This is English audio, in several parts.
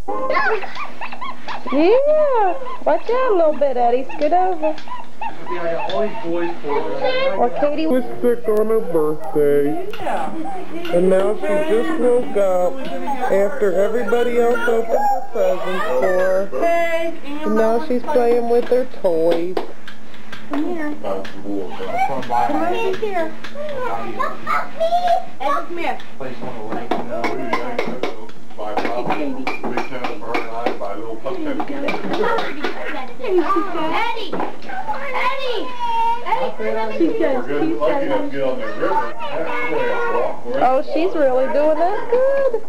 Yeah. Watch out a little bit, Eddie. Scoot over. Or Katie was sick on her birthday. And now she just woke up after everybody else opened her presents for her. And now she's playing with her toys. Come here. Come right here. Eddie, come here. Oh, she's really doing that good.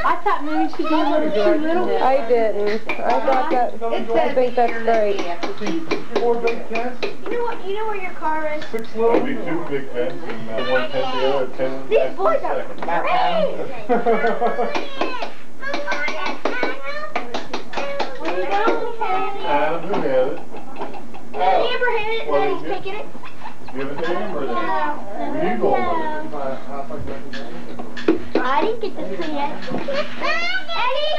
I thought maybe she did a too little. I didn't. I thought that. I think that's great. 4 big tents. You know where your car is? 6 little. There'll be 2 big tents and 1 tent the other 10. These boys are great. Adam, who had it? Has he ever had it and then he's taking it? Give it to him or then? You go with I didn't get this one yet. Eddie,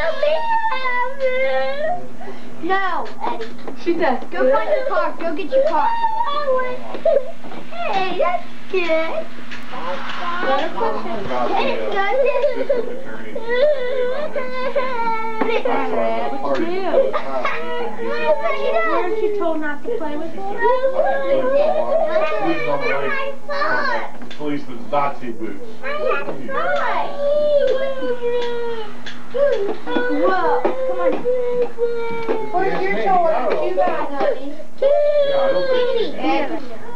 no, Eddie. She does. Go find your car. Go get your car. Hey, that's good. Weren't you told not to play with it? Policeman's Nazi boots. Whoa, come on. Where's your toy? You got it,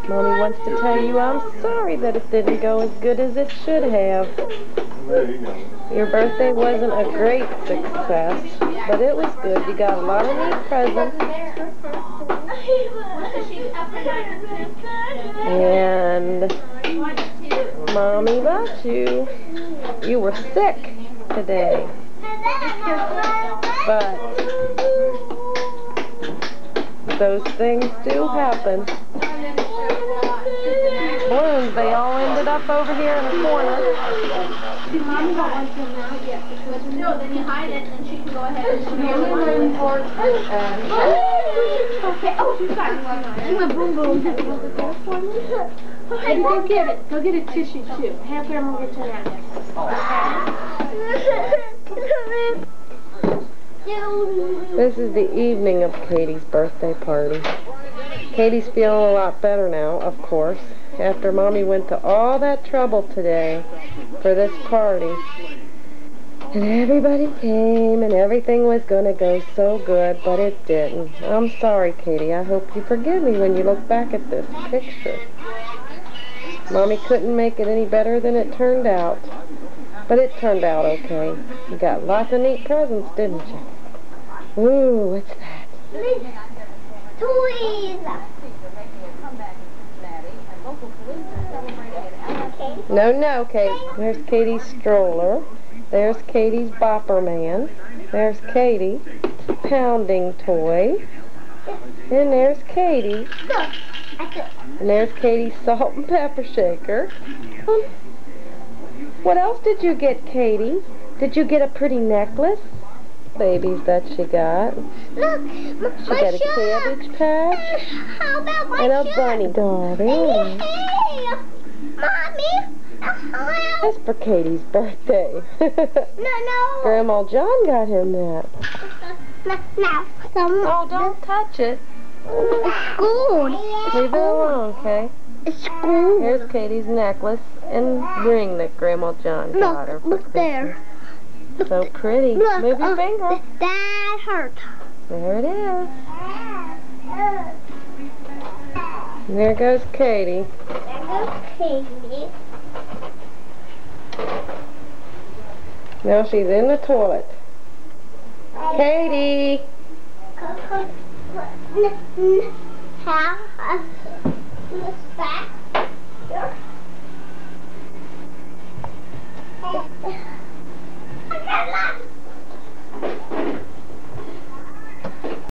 Mommy wants to tell you I'm sorry that it didn't go as good as it should have. There you go. Your birthday wasn't a great success, but it was good. You got a lot of neat presents. And Mommy loves you. You were sick today. But those things do happen. Balloons, they all ended up over here in the corner. Mommy don't want them out yet. No, then you hide it and she can go ahead and okay. Oh, she's got it. She went boom boom. Eddie, go get it. Go get a tissue too. Have Grandma get you that. This is the evening of Katie's birthday party. Katie's feeling a lot better now, of course, after Mommy went to all that trouble today for this party. And everybody came and everything was going to go so good, but it didn't. I'm sorry, Katie. I hope you forgive me when you look back at this picture. Mommy couldn't make it any better than it turned out. But it turned out okay. You got lots of neat presents, didn't you? Ooh, what's that? Toys. No, Kate. There's Katie's stroller. There's Katie's bopper man. There's Katie. Pounding toy. And there's Katie. And there's Katie's salt and pepper shaker. What else did you get, Katie? Did you get a pretty necklace? Babies that she got. Look, She got a cabbage patch. How about my And a bunny doll. There it is. Hey, Mommy. That's for Katie's birthday. No. Grandma John got him that. No. Oh, don't touch it. It's school. Leave it alone, okay? It's school. Here's Katie's necklace and ring that Grandma John got her for Look there. Christmas. So pretty. Look, Move your finger. That hurt. There it is. And there goes Katie. There goes Katie. Now she's in the toilet. Katie! How? Back. I got lots.